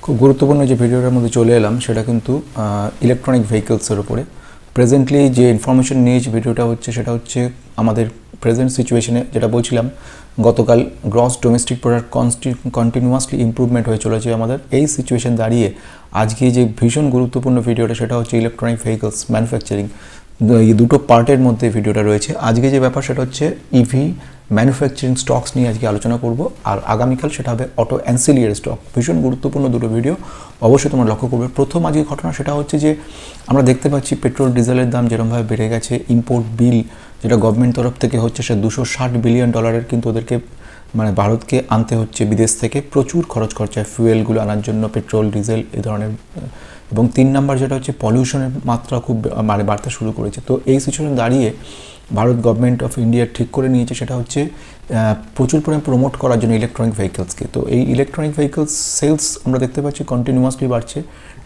খুব গুরুত্বপূর্ণ যে ভিডিওটার মধ্যে চলে এলাম সেটা কিন্তু ইলেকট্রনিক ভেহিকলসের উপরে প্রেজেন্টলি যে ইনফরমেশন নিয়েছি ভিডিওটা হচ্ছে সেটা হচ্ছে আমাদের প্রেজেন্ট সিচুয়েশনে যেটা বলছিলাম গতকাল gross domestic product continuously improvement হয়ে চলেছে আমাদের এই সিচুয়েশন দাঁড়িয়ে আজকে যে ভীষণ গুরুত্বপূর্ণ ভিডিওটা সেটা হচ্ছে ইলেকট্রনিক ভেহিকলস ম্যানুফ্যাকচারিং এই দুটো পার্টের মধ্যে ভিডিওটা রয়েছে। আজকে যে ব্যাপার সেটা হচ্ছে ইভি ম্যানুফ্যাকচারিং স্টকস নিয়ে আজকে আলোচনা করব আর আগামীকাল সেটা হবে অটো অ্যান্সিলিয়ারি স্টক। ভীষণ গুরুত্বপূর্ণ দুটো ভিডিও, অবশ্যই তোমরা লক্ষ্য করবে। প্রথম আজকে ঘটনা সেটা হচ্ছে যে আমরা দেখতে পাচ্ছি পেট্রোল ডিজেলের দাম যেরকমভাবে বেড়ে গেছে, ইম্পোর্ট বিল যেটা গভর্নমেন্ট তরফ থেকে হচ্ছে সে $260 বিলিয়ন কিন্তু ওদেরকে মানে ভারতকে আনতে হচ্ছে বিদেশ থেকে, প্রচুর খরচ খরচা ফুয়েলগুলো আনার জন্য, পেট্রোল ডিজেল এই ধরনের। এবং 3 নম্বর যেটা হচ্ছে পলিউশনের মাত্রা খুব মানে বাড়তে শুরু করেছে। তো এই সিচুয়েশন দাঁড়িয়ে ভারত গভর্নমেন্ট অফ ইন্ডিয়া ঠিক করে নিয়েছে সেটা হচ্ছে প্রচুর পরিমাণে প্রমোট করার জন্য ইলেকট্রনিক ভেহিকলসকে। তো এই ইলেকট্রনিক ভেহিকলস সেলস আমরা দেখতে পাচ্ছি কন্টিনিউয়াসলি বাড়ছে,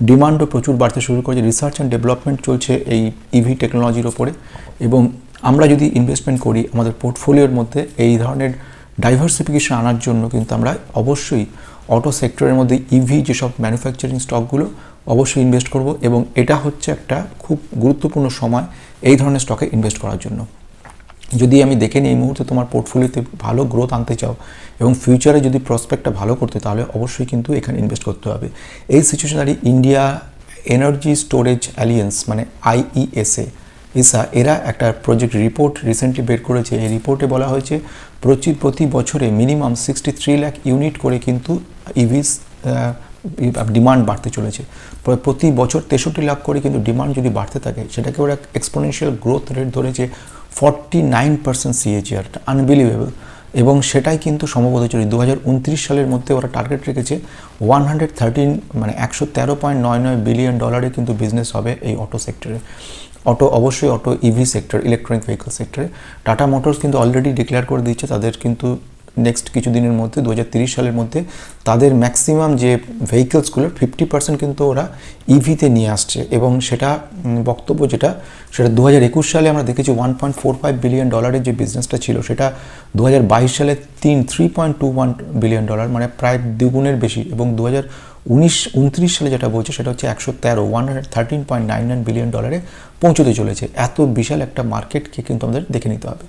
ডিমান্ডও প্রচুর বাড়তে শুরু করেছে, রিসার্চ অ্যান্ড ডেভেলপমেন্ট চলছে এই ইভি টেকনোলজির ওপরে। এবং আমরা যদি ইনভেস্টমেন্ট করি আমাদের পোর্টফোলিওর মধ্যে এই ধরনের ডাইভার্সিফিকেশন আনার জন্য কিন্তু আমরা অবশ্যই অটো সেক্টরের মধ্যে ইভি যেসব ম্যানুফ্যাকচারিং স্টকগুলো অবশ্যই ইনভেস্ট করব। এবং এটা হচ্ছে একটা খুব গুরুত্বপূর্ণ সময় এই ধরনের স্টকে ইনভেস্ট করার জন্য। যদি আমি দেখে নিই এই মুহূর্তে তোমার পোর্টফোলিওতে ভালো গ্রোথ আনতে চাও এবং ফিউচারে যদি প্রসপেক্টটা ভালো করতে তাহলে অবশ্যই কিন্তু এখানে ইনভেস্ট করতে হবে। এই সিচুয়েশন দাঁড়িয়ে ইন্ডিয়া এনার্জি স্টোরেজ অ্যালিয়েন্স মানে IESA এরা একটা প্রজেক্ট রিপোর্ট রিসেন্টলি বের করেছে। এই রিপোর্টে বলা হয়েছে প্রতি বছরে মিনিমাম 63 লাখ ইউনিট করে কিন্তু ইভিস ডিমান্ড বাড়তে চলেছে। প্রতি বছর 63 লাখ করে কিন্তু ডিমান্ড যদি বাড়তে থাকে সেটাকে ওরা এক্সপোনেনশিয়াল গ্রোথ রেট ধরেছে 49% CAGR, আনবিলিভেবল। এবং সেটাই কিন্তু সম্ভবত চলে 2029 সালের মধ্যে ওরা টার্গেট রেখেছে 113.99 বিলিয়ন ডলারে কিন্তু বিজনেস হবে এই অটো সেক্টরে। অবশ্যই auto EV sector, electronic vehicle সেক্টরে। টাটা মোটরস কিন্তু অলরেডি ডিক্লেয়ার করে দিচ্ছে তাদের কিন্তু নেক্সট কিছুদিনের মধ্যে 2030 সালের মধ্যে তাদের ম্যাক্সিমাম যে ভেহিকলসগুলোর 50% কিন্তু ওরা ইভিতে নিয়ে আসছে। এবং সেটা বক্তব্য সেটা 2021 সালে আমরা দেখেছি 1.45 বিলিয়ন ডলারের যে বিজনেসটা ছিল সেটা 2022 সালে 3.21 বিলিয়ন ডলার, মানে প্রায় দ্বিগুণের বেশি। এবং 2029 সালে যেটা বলছে সেটা হচ্ছে 113.99 বিলিয়ন ডলারে পৌঁছতে চলেছে। এত বিশাল একটা মার্কেটকে কিন্তু আমাদের দেখে নিতে হবে।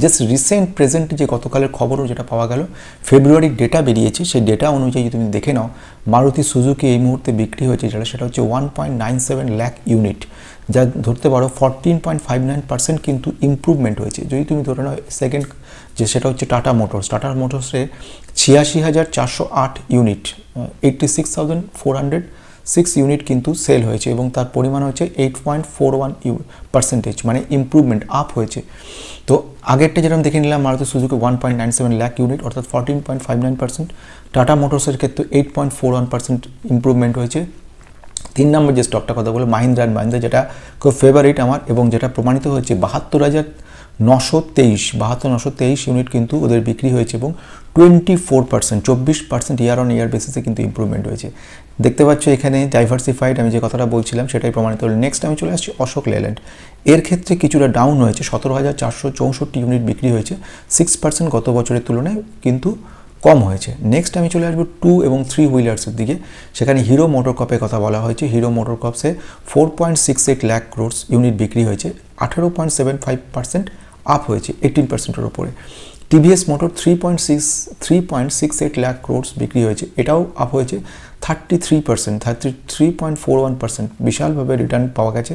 জাস্ট রিসেন্ট প্রেজেন্ট যে গতকালের খবরও যেটা পাওয়া গেল, ফেব্রুয়ারির ডেটা বেরিয়েছে, সেই ডেটা অনুযায়ী যদি তুমি দেখে নাও মারুতি সুজুকি এই মুহূর্তে বিক্রি হয়েছে সেটা হচ্ছে 1.97 লাখ ইউনিট, যা ধরতে পারো 14.59% কিন্তু ইমপ্রুভমেন্ট হয়েছে। যদি তুমি ধরে নাও সেকেন্ড যে সেটা হচ্ছে টাটা মোটরসে 86,408 ইউনিট, 86,406 ইউনিট কিন্তু সেল হয়েছে এবং তার পরিমাণ হচ্ছে 8.41%, মানে ইমপ্রুভমেন্ট আপ হয়েছে। তো আগেরটা যেরকম দেখে নিলাম মারুতি সুজুকি 1.97 লাখ ইউনিট অর্থাৎ 14.59%, টাটা মোটরসের ক্ষেত্রে 8.41% ইমপ্রুভমেন্ট হয়েছে। 3 নম্বর যে স্টকটা কথা বলে মাহিন্দ্রা, যেটা খুব ফেভারিট আমার এবং যেটা প্রমাণিত হয়েছে 72,923 ইউনিট কিন্তু ওদের বিক্রি হয়েছে এবং 24% ইয়ার অন ইয়ার বেসিসে কিন্তু ইমপ্রুভমেন্ট হয়েছে। দেখতে পাচ্ছ এখানে ডাইভার্সিফাইড আমি যে কথাটা বলছিলাম সেটাই প্রমাণিত হলো। নেক্সট আমি চলে আসছি অশোক লেল্যান্ড। এর ক্ষেত্রে কিছুটা ডাউন হয়েছে, 17,464 ইউনিট বিক্রি হয়েছে, 6% গত বছরের তুলনায় কিন্তু কম হয়েছে। নেক্সট আমি চলে আসবো 2 এবং 3 হুইলার্সের দিকে। সেখানে হিরো মোটরকপের কথা বলা হয়েছে। হিরো মোটরকপসে 4.68 লাখ ক্রোড়স ইউনিট বিক্রি হয়েছে, 18.75% আপ হয়েছে 18%-এর উপরে। টিভিএস মোটর 3.68 লাখ ক্রোড়স বিক্রি হয়েছে, এটাও আপ হয়েছে 33.41%, বিশালভাবে রিটার্ন পাওয়া গেছে।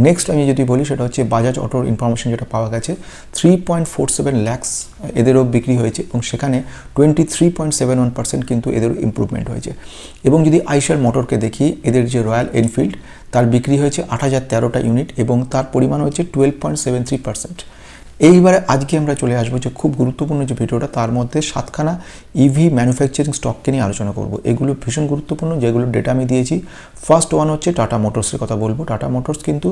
নেক্সট আমি যদি বলি সেটা হচ্ছে বাজাজ অটোর ইনফরমেশন যেটা পাওয়া গেছে 3.47 লাখস এদেরও বিক্রি হয়েছে এবং সেখানে 23.71% কিন্তু এদেরও ইমপ্রুভমেন্ট হয়েছে। এবং যদি আইশার মোটরকে দেখি, এদের যে রয়্যাল এনফিল্ড তার বিক্রি হয়েছে 8,013টা ইউনিট এবং তার পরিমাণ হয়েছে 12.73%। এইবারে আজকে আমরা চলে আসবো যে খুব গুরুত্বপূর্ণ যে ভিডিওটা, তার মধ্যে 7খানা ইভি ম্যানুফ্যাকচারিং স্টককে নিয়ে আলোচনা করব। এগুলো ভীষণ গুরুত্বপূর্ণ, যেগুলো ডেটা আমি দিয়েছি। ফার্স্ট ওয়ান হচ্ছে টাটা মোটরসের কথা বলবো। টাটা মোটরস কিন্তু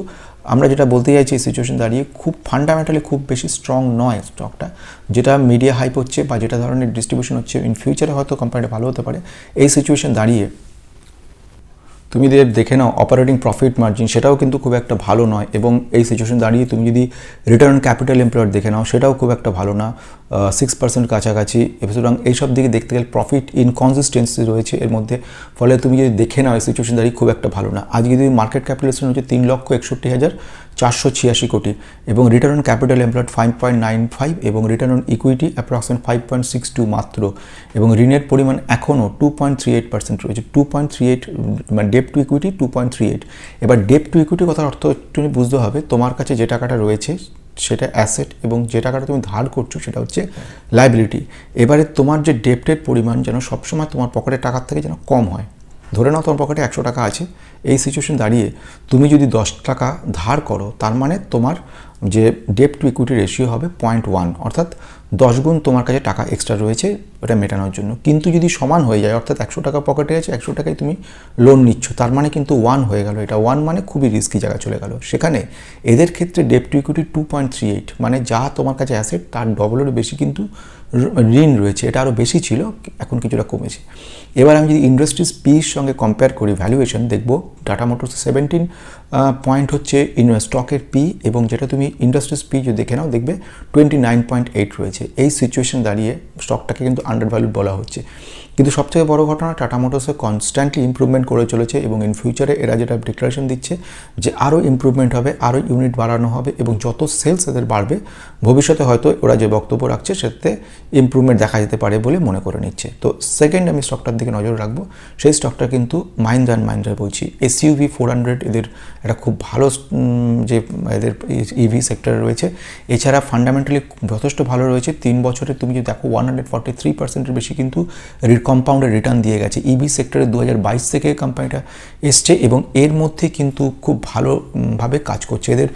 আমরা যেটা বলতে চাইছি এই সিচুয়েশন দাঁড়িয়ে খুব ফান্ডামেন্টালি খুব বেশি স্ট্রং নয় স্টকটা, যেটা মিডিয়া হাইপ হচ্ছে বা যেটা ধরনের ডিস্ট্রিবিউশন হচ্ছে ইন ফিউচারে হয়তো কোম্পানিটা ভালো হতে পারে। এই সিচুয়েশন দাঁড়িয়ে তুমি দেখে নাও অপারেটিং প্রফিট মার্জিন, সেটাও কিন্তু খুব একটা ভালো নয়, এবং এই সিচুয়েশন দাঁড়িয়ে তুমি যদি রিটার্ন অন ক্যাপিটাল এমপ্লয়েড দেখে নাও, সেটাও খুব একটা ভালো না, 6% কাছাকাছি। সুতরাং এইসব দিকে দেখতে গেলে প্রফিট ইনকনসিস্টেন্সি রয়েছে এর মধ্যে, ফলে তুমি যদি দেখে নাও এই সিচুয়েশন দাঁড়িয়ে খুব একটা ভালো না। আজকে যদি মার্কেট ক্যাপিটালাইজেশন হচ্ছে 3,61,486 কোটি, এবং রিটার্ন অন ক্যাপিটাল এমপ্লয়েড 5.95, এবং রিটার্ন অন ইকুইটি অ্যাপ্রক্সিমেট 5.62 মাত্র, এবং ঋণের পরিমাণ এখনও 2.38% রয়েছে। 2.38 মানে ডেপ টু ইকুইটি 2.38। এবার ডেপ টু ইকুইটি কথার অর্থ একটু বুঝতে হবে, তোমার কাছে যে টাকাটা রয়েছে সেটা অ্যাসেট, এবং যে টাকাটা তুমি ধার করছো সেটা হচ্ছে লাইবিলিটি। এবারে তোমার যে ডেপ্টের পরিমাণ যেন সবসময় তোমার পকেটের টাকার থেকে যেন কম হয়। ধরে নাও তোমার পকেটে 100 টাকা আছে, এই সিচুয়েশন দাঁড়িয়ে তুমি যদি 10 টাকা ধার করো, তার মানে তোমার যে ডেপ টু ইকুইটি রেশিও হবে 0.1, অর্থাৎ 10 গুণ তোমার কাছে টাকা এক্সট্রা রয়েছে ওটা মেটানোর জন্য। কিন্তু যদি সমান হয়ে যায়, অর্থাৎ 100 টাকা পকেটে আছে, 100 টাকায় তুমি লোন নিচ্ছ, তার মানে কিন্তু 1 হয়ে গেল। এটা 1 মানে খুবই রিস্কি জায়গায় চলে গেল। সেখানে এদের ক্ষেত্রে ডেপ টু ইকুইটি 2.38, মানে যা তোমার কাছে অ্যাসেট তার ডবলেরও বেশি কিন্তু ঋণ রয়েছে। এটা আরও বেশি ছিল, এখন কিছুটা কমেছে। এবার আমি যদি ইন্ডাস্ট্রিজ পির সঙ্গে কম্পেয়ার করি ভ্যালুয়েশন, দেখব টাটা মোটরস 17 পয়েন্ট হচ্ছে স্টকের পি, এবং যেটা তুমি ইন্ডাস্ট্রিজ পি যদি দেখে নাও দেখবে 29.8 রয়েছে। এই সিচুয়েশন দাঁড়িয়ে স্টকটাকে কিন্তু আন্ডার ভ্যালুড বলা হচ্ছে। কিন্তু সবথেকে বড় ঘটনা, টাটা মোটরসে কনস্ট্যান্টলি ইমপ্রুভমেন্ট করে চলেছে, এবং ইন ফিউচারে এরা যেটা ডিক্লারেশন দিচ্ছে যে আরও ইমপ্রুভমেন্ট হবে, আরও ইউনিট বাড়ানো হবে, এবং যত সেলস এদের বাড়বে ভবিষ্যতে হয়তো ওরা যে বক্তব্য রাখছে সেটাতে ইমপ্রুভমেন্ট দেখা যেতে পারে বলে মনে করে নিচ্ছে। তো সেকেন্ড আমি স্টকটার দিকে নজর রাখবো, সেই স্টকটা কিন্তু মাহিন্দ্রা অ্যান্ড মাহিন্দ্রা বলছি। SUV 400 এদের একটা খুব ভালো যে এদের ইভি সেক্টরে রয়েছে। এছাড়া ফান্ডামেন্টালি যথেষ্ট ভালো রয়েছে। 3 বছরে তুমি যদি দেখো 143%-এর বেশি কিন্তু কম্পাউন্ডের রিটার্ন দিয়ে গেছে। ইভি সেক্টরে 2022 থেকে কোম্পানিটা এসছে, এবং এর মধ্যে কিন্তু খুব ভালোভাবে কাজ করছে। এদের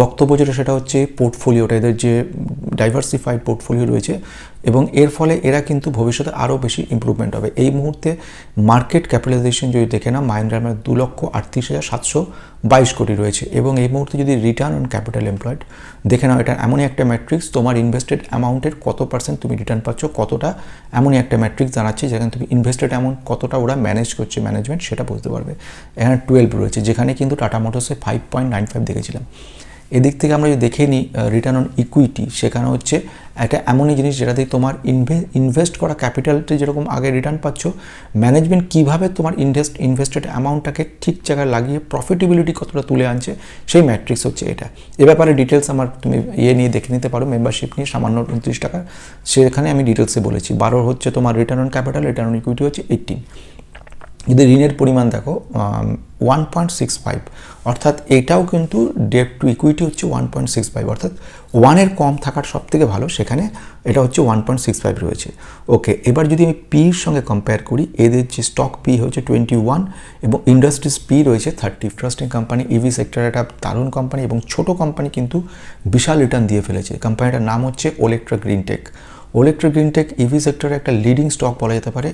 বক্তব্য যেটা সেটা হচ্ছে পোর্টফোলিওটা, এদের যে ডাইভার্সিফাইড পোর্টফোলিও রয়েছে, এবং এর ফলে এরা কিন্তু ভবিষ্যতে আরও বেশি ইমপ্রুভমেন্ট হবে। এই মুহূর্তে মার্কেট ক্যাপিটালাইজেশন যদি দেখে না, মাহিন্দ্রার 2,38,722 কোটি রয়েছে, এবং এই মুহূর্তে যদি রিটার্ন অন ক্যাপিটাল এমপ্লয়েড দেখে নাও, এটা এমনই একটা ম্যাট্রিক্স, তোমার ইনভেস্টেড অ্যামাউন্টের কত পার্সেন্ট তুমি রিটার্ন পাচ্ছ, কতটা, এমনই একটা ম্যাট্রিক্স জানাচ্ছে, যেখানে তুমি ইনভেস্টেড অ্যামাউন্ট কতটা ওরা ম্যানেজ করছে, ম্যানেজমেন্ট সেটা বুঝতে পারবে। এখানে 12 রয়েছে, যেখানে কিন্তু টাটা মোটরসে 5.95 দেখেছিলাম। এদিক থেকে আমরা যদি দেখে নিই রিটার্ন অন ইকুইটি, সেখানে হচ্ছে একটা এমনই জিনিস যেটাতে তোমার ইনভেস্ট করা ক্যাপিটালটা যেরকম আগে রিটার্ন পাচ্ছ, ম্যানেজমেন্ট কীভাবে তোমার ইনভেস্টেড অ্যামাউন্টটাকে ঠিক জায়গায় লাগিয়ে প্রফিটেবিলিটি কতটা তুলে আনছে, সেই ম্যাট্রিক্স হচ্ছে এটা। এ ব্যাপারে ডিটেলস আমার তুমি নিয়ে দেখে নিতে পারো, মেম্বারশিপ নিয়ে সামান্য 29 টাকা, সেখানে আমি ডিটেলসে বলেছি। 12 হচ্ছে তোমার return on capital, return on equity হচ্ছে 18। যদি ঋণের পরিমাণ দেখো 1.65, অর্থাৎ এটাও কিন্তু ডেপ টু ইকুইটি হচ্ছে 1.65, অর্থাৎ 1-এর কম থাকার সব থেকে ভালো, সেখানে এটা হচ্ছে 1.65 রয়েছে। ওকে, এবার যদি আমি পির সঙ্গে কম্পেয়ার করি, এদের যে স্টক পি হচ্ছে 21, এবং ইন্ডাস্ট্রিজ পি রয়েছে 30। ট্রাস্টিং কোম্পানি, ইভি সেক্টর একটা দারুণ কোম্পানি, এবং ছোট কোম্পানি কিন্তু বিশাল রিটার্ন দিয়ে ফেলেছে। কোম্পানিটার নাম হচ্ছে ওলেক্ট্রা গ্রিনটেক। ওলেক্ট্রা গ্রিনটেক ইভি সেক্টরে একটা লিডিং স্টক বলা যেতে পারে।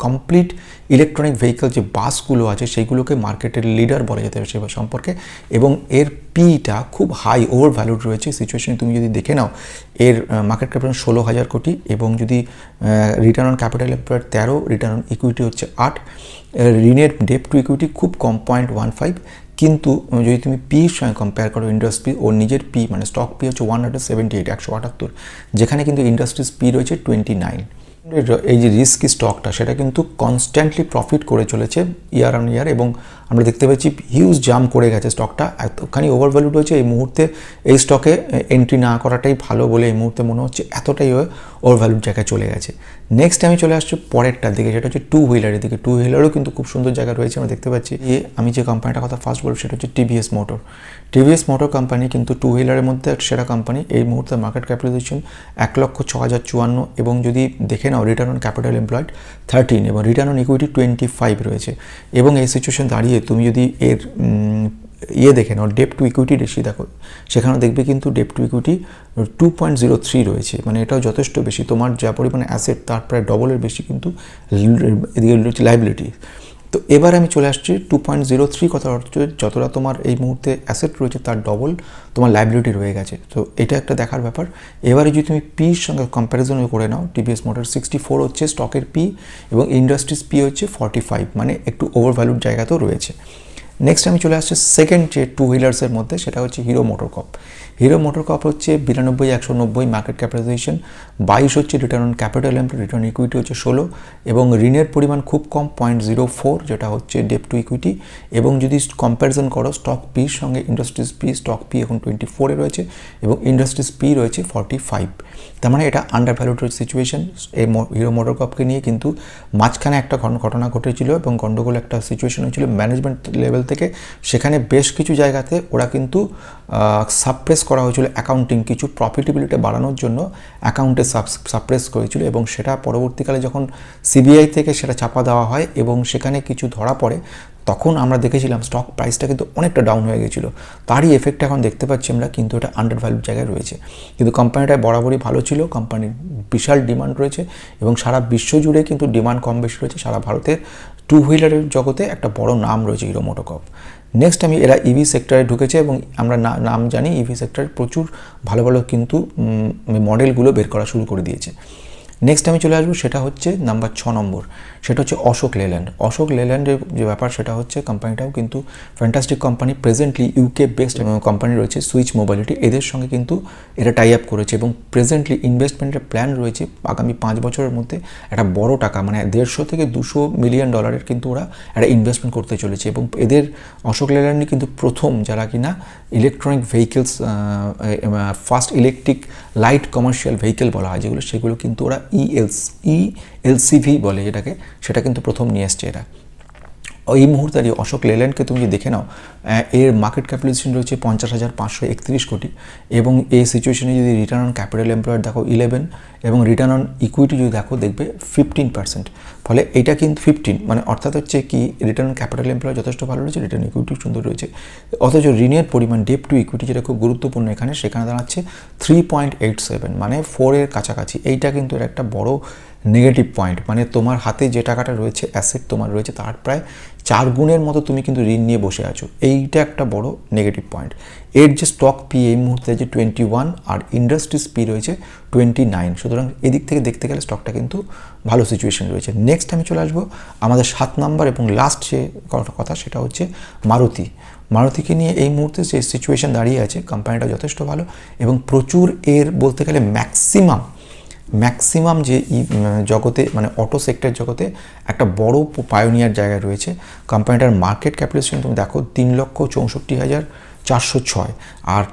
কমপ্লিট ইলেকট্রনিক ভেহিকল যে বাসগুলো আছে সেইগুলোকে মার্কেটের লিডার বলা যেতে পারে সে সম্পর্কে, এবং এর পিটা খুব হাই, ওভার ভ্যালুড রয়েছে। সিচুয়েশনে তুমি যদি দেখে নাও, এর মার্কেট ক্যাপিটাল 16,000 কোটি, এবং যদি return on capital employed 13, return on equity হচ্ছে 8, ঋণের ডেপ টু ইকুইটি খুব কম 0.15। কিন্তু যদি তুমি পির সঙ্গে কম্পেয়ার করো, ইন্ডাস্ট্রি ওর নিজের পি মানে স্টক পি হচ্ছে 178, যেখানে কিন্তু ইন্ডাস্ট্রিজ পি রয়েছে 29। এই যে রিস্কি স্টকটা সেটা কিন্তু কনস্ট্যান্টলি প্রফিট করে চলেছে ইয়ার অন ইয়ার, এবং আমরা দেখতে পাচ্ছি হিউজ জাম্প করে গেছে স্টকটা, এতখানি ওভারভ্যালুড হয়েছে। এই মুহূর্তে এই স্টকে এন্ট্রি না করাটাই ভালো বলে এই মুহূর্তে মনে হচ্ছে, এতটাই ওভারভ্যালুড জায়গায় চলে গেছে। নেক্সট আমি চলে আসছি পরেরটার দিকে, সেটা হচ্ছে টু হুইলারের দিকে। টু হুইলারও কিন্তু খুব সুন্দর জায়গা রয়েছে। আমরা দেখতে পাচ্ছি আমি যে কোম্পানিটার কথা ফার্স্ট বলবো সেটা হচ্ছে TVS motor. TVS motor company কিন্তু টু হুইলারের মধ্যে সেরা কোম্পানি। এই মুহূর্তে মার্কেট ক্যাপিটালাইজেশন 1,06,054, এবং যদি দেখে নাও রিটার্ন অন ক্যাপিটাল এমপ্লয়েড 13, এবং রিটার্ন অন ইকুইটি 25 রয়েছে। এবং এই সিচুয়েশন দাঁড়িয়ে তুমি যদি এর দেখে নাও, ডেপ টু ইকুইটি রেশিও দেখো, সেখানে দেখবে কিন্তু ডেপ টু ইকুইটি 2.03 রয়েছে, মানে এটাও যথেষ্ট বেশি। তোমার যা পরিমাণে অ্যাসেট তার প্রায় ডবলের বেশি কিন্তু এদিকে রয়েছে লাইবিলিটি। তো এবার আমি চলে আসছি 2.03 কথা হচ্ছে যতটা তোমার এই মুহূর্তে অ্যাসেট রয়েছে তার ডবল তোমার লাইবিলিটি রয়ে গেছে। তো এটা একটা দেখার ব্যাপার। এবারে যদি তুমি পির সঙ্গে কম্প্যারিজন করে নাও, টিভিএস মোটর 64 হচ্ছে স্টকের পি এবং ইন্ডাস্ট্রিজ পি হচ্ছে 45, মানে একটু ওভারভ্যালুড জায়গাতেও রয়েছে। নেক্সট আমি চলে আসছি সেকেন্ড যে টু হুইলার্সের মধ্যে, সেটা হচ্ছে হিরো মোটরকর্প। হিরো মোটরকর্প হচ্ছে 92,190 মার্কেট ক্যাপিটালাইজেশন, 22 হচ্ছে return on capital employed, return equity হচ্ছে 16 এবং ঋণের পরিমাণ খুব কম 0.04 যেটা হচ্ছে ডেপ টু ইকুইটি। এবং যদি কম্প্যারিজন করো স্টক পির সঙ্গে ইন্ডাস্ট্রিজ পি, স্টক পি এখন 24-এ রয়েছে এবং ইন্ডাস্ট্রিজ পি রয়েছে 45। তার মানে এটা আন্ডার ভ্যালুড সিচুয়েশন। এই হিরো মোটরকর্পকে নিয়ে কিন্তু মাঝখানে একটা ঘটনা ঘটেছিল এবং গন্ডগোল একটা সিচুয়েশন হয়েছিল ম্যানেজমেন্ট লেভেল থেকে। সেখানে বেশ কিছু জায়গাতে ওরা কিন্তু সাপ্রেস করা হয়েছিল অ্যাকাউন্টিং, কিছু প্রফিটেবিলিটি বাড়ানোর জন্য অ্যাকাউন্টে সাপ্রেস করেছিল এবং সেটা পরবর্তীকালে যখন সিবিআই থেকে সেটা চাপা দেওয়া হয় এবং সেখানে কিছু ধরা পড়ে, তখন আমরা দেখেছিলাম স্টক প্রাইসটা কিন্তু অনেকটা ডাউন হয়ে গেছিলো। তারই এফেক্ট এখন দেখতে পাচ্ছি আমরা, কিন্তু এটা আন্ডার ভ্যালুড জায়গায় রয়েছে। কিন্তু কোম্পানিটা বরাবরই ভালো ছিল, কোম্পানির বিশাল ডিমান্ড রয়েছে এবং সারা বিশ্ব জুড়ে কিন্তু ডিমান্ড কম বেশি রয়েছে। সারা ভারতের টু হুইলারের জগতে একটা বড় নাম রয়েছে হিরো মোটরকর্প। নেক্সট আমি এরা ইভি সেক্টরে ঢুকেছে এবং আমরা নাম জানি ইভি সেক্টরে প্রচুর ভালো ভালো কিন্তু মডেলগুলো বের করা শুরু করে দিয়েছে। নেক্সট আমি চলে আসবো, সেটা হচ্ছে নাম্বার 6 নম্বর, সেটা হচ্ছে অশোক লেল্যান্ড। অশোক লেল্যান্ডের যে ব্যাপার সেটা হচ্ছে কোম্পানিটাও কিন্তু fantastic company, presently UK based company রয়েছে সুইচ মোবাইলিটি, এদের সঙ্গে কিন্তু এরা টাই আপ করেছে এবং প্রেজেন্টলি ইনভেস্টমেন্টের প্ল্যান রয়েছে আগামী 5 বছরের মধ্যে একটা বড় টাকা মানে 150 থেকে 200 মিলিয়ন ডলারের কিন্তু ওরা একটা ইনভেস্টমেন্ট করতে চলেছে। এবং এদের অশোক লেল্যান্ডই কিন্তু প্রথম যারা কিনা electronic vehicles, first electric light commercial vehicle বলা হয় যেগুলো, সেগুলো কিন্তু ওরা ইএলসিভি বলে যেটাকে, সেটা কিন্তু প্রথম নিয়ে এসছে এরা। এই মুহূর্তে অশোক লেল্যান্ডকে তুমি যদি দেখে নাও, এর মার্কেট ক্যাপিটালাইজেশন রয়েছে 50,531 কোটি এবং এই সিচুয়েশনে যদি রিটার্ন অন ক্যাপিটাল এমপ্লয়েড দেখো 11 এবং রিটার্ন অন ইকুইটি যদি দেখো দেখবে 15%। ফলে এটা কিন্তু 15 মানে অর্থাৎ হচ্ছে কি রিটার্ন অন ক্যাপিটাল এমপ্লয়েড যথেষ্ট ভালো রয়েছে, রিটার্ন ইকুইটি সুন্দর রয়েছে। অথচ ঋণের পরিমাণ ডেপ টু ইকুইটি যেটা খুব গুরুত্বপূর্ণ এখানে, সেখানে দাঁড়াচ্ছে 3.87 মানে 4-এর কাছাকাছি। এইটা কিন্তু এর একটা বড় নেগেটিভ পয়েন্ট, মানে তোমার হাতে যে টাকাটা রয়েছে অ্যাসেট তোমার রয়েছে তার প্রায় 4 গুণের মতো তুমি কিন্তু ঋণ নিয়ে বসে আছো, এইটা একটা বড় নেগেটিভ পয়েন্ট। এর যে স্টক পি এই মুহূর্তে যে 21 আর ইন্ডাস্ট্রিজ পি রয়েছে 29, সুতরাং এদিক থেকে দেখতে গেলে স্টকটা কিন্তু ভালো সিচুয়েশন রয়েছে। নেক্সট আমি চলে আসবো আমাদের 7 নম্বর এবং লাস্ট যে কথা, সেটা হচ্ছে মারুতি। মারুতিকে নিয়ে এই মুহূর্তে যে সিচুয়েশন দাঁড়িয়ে আছে, কোম্পানিটা যথেষ্ট ভালো এবং প্রচুর এর বলতে গেলে ম্যাক্সিমাম যে জগতে মানে অটো সেক্টর জগতে একটা বড় পায়োনিয়ার জায়গায় রয়েছে। কোম্পানিটার মার্কেট ক্যাপিটালাইজেশন তুমি দেখো 3,64,406 আর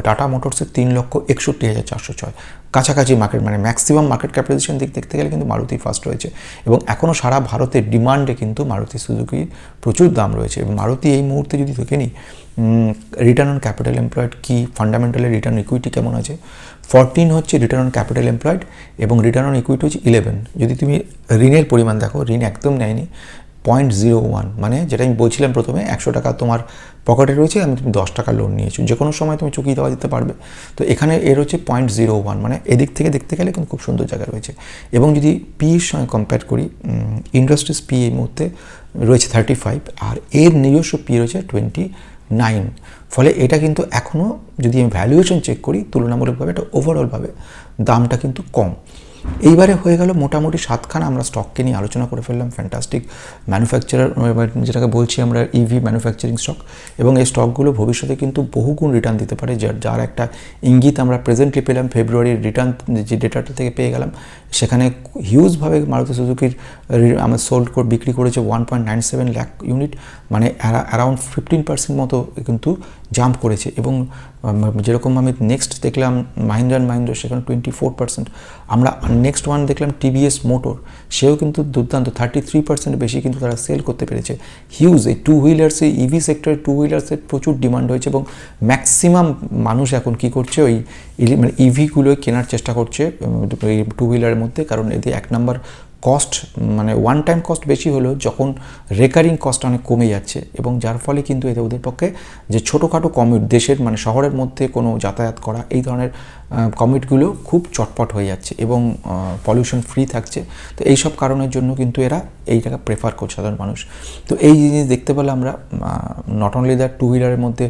টাটা মোটরসের 3,61,406, কাছাকাছি মার্কেট মানে ম্যাক্সিমাম মার্কেট ক্যাপিটালাইজেশন দিক দেখতে গেলে কিন্তু মারুতি ফার্স্ট রয়েছে এবং এখনও সারা ভারতের ডিমান্ডে কিন্তু মারুতি সুজুকির প্রচুর দাম রয়েছে। এবং মারুতি এই মুহূর্তে যদি দেখে নিই রিটার্ন অন ক্যাপিটাল এমপ্লয়েড কি, ফান্ডামেন্টালের রিটার্ন ইকুইটি কেমন আছে, 14 হচ্ছে রিটার্ন অন ক্যাপিটাল এমপ্লয়েড এবং রিটার্ন অন ইকুইটি হচ্ছে 11। যদি তুমি ঋণের পরিমাণ দেখো, ঋণ একদম নেয়নি, 0.01 মানে যেটা আমি বলছিলাম প্রথমে 100 টাকা তোমার পকেটে রয়েছে, তুমি 10 টাকা লোন নিয়েছো, যে কোনো সময় তুমি চুকিয়ে দেওয়া যেতে পারবে। তো এখানে এর হচ্ছে 0.01 মানে এদিক থেকে দেখতে গেলে কিন্তু খুব সুন্দর জায়গা রয়েছে। এবং যদি পির সঙ্গে কম্পেয়ার করি, ইন্ডাস্ট্রিজ পি এই মুহূর্তে রয়েছে 35 আর এর নিজস্ব পি রয়েছে 29। ফলে এটা কিন্তু এখনও যদি আমি ভ্যালুয়েশন চেক করি তুলনামূলকভাবে এটা ওভারঅলভাবে দামটা কিন্তু কম। এইবারে হয়ে গেল মোটামুটি 7খানা আমরা স্টককে নিয়ে আলোচনা করে ফেললাম। ফ্যান্টাস্টিক ম্যানুফ্যাকচারার যেটাকে বলছি আমরা ইভি ম্যানুফ্যাকচারিং স্টক, এবং এই স্টকগুলো ভবিষ্যতে কিন্তু বহুগুণ রিটার্ন দিতে পারে, যার একটা ইঙ্গিত আমরা প্রেজেন্টলি পেলাম। ফেব্রুয়ারির রিটার্ন যে ডেটাটা থেকে পেয়ে গেলাম, সেখানে হিউজভাবে মারুতি সুজুকির আমার সোল্ড বিক্রি করেছে 1.97 লাখ ইউনিট, মানে অ্যারাউন্ড 15% মতো কিন্তু জাম্প করেছে। এবং যেরকম আমি নেক্সট দেখলাম মাহিন্দ্রা অ্যান্ড মাহিন্দ্রা, সেখানে 24%। আমরা নেক্সট ওয়ান দেখলাম টিভিএস মোটর, সেও কিন্তু দুর্দান্ত 33% বেশি কিন্তু তারা সেল করতে পেরেছে। হিউজ এই টু হুইলার্সে, ইভি সেক্টরে টু হুইলার্সের প্রচুর ডিমান্ড হয়েছে এবং ম্যাক্সিমাম মানুষ এখন কি করছে, ওই মানে ইভিগুলোই কেনার চেষ্টা করছে এই টু হুইলারের মধ্যে, কারণ এদের 1 নম্বর কস্ট মানে ওয়ান টাইম কস্ট বেশি হলেও যখন রেকারিং কস্ট অনেক কমে যাচ্ছে এবং যার ফলে কিন্তু এদের ওদের পক্ষে যে ছোটোখাটো কমিউট দেশের মানে শহরের মধ্যে কোনো যাতায়াত করা এই ধরনের কমিউটগুলো খুব চটপট হয়ে যাচ্ছে এবং পলিউশন ফ্রি থাকছে। তো এই সব কারণের জন্য কিন্তু এরা এইটাকে প্রেফার করছে সাধারণ মানুষ। তো এই জিনিস দেখতে পেলে আমরা নট অনলি দ্যাট টু হুইলারের মধ্যে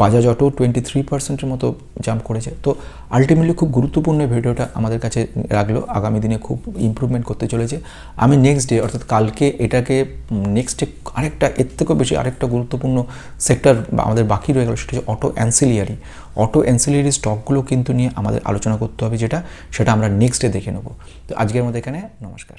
বাজাজ অটো 23% মতো জাম্প করেছে। তো আলটিমেটলি খুব গুরুত্বপূর্ণ ভিডিওটা আমাদের কাছে রাখলো, আগামী দিনে খুব ইমপ্রুভমেন্ট করতে চলেছে। আমি নেক্সট ডে অর্থাৎ কালকে এটাকে নেক্সট ডে আরেকটা এর থেকেও বেশি আরেকটা গুরুত্বপূর্ণ সেক্টর আমাদের বাকি রয়ে গেল, সেটা হচ্ছে অটো অ্যান্সিলিয়ারি স্টকগুলো কিন্তু নিয়ে আমাদের আলোচনা করতে হবে, সেটা আমরা নেক্সট ডে দেখে নেব। তো আজকের মধ্যে এখানে নমস্কার।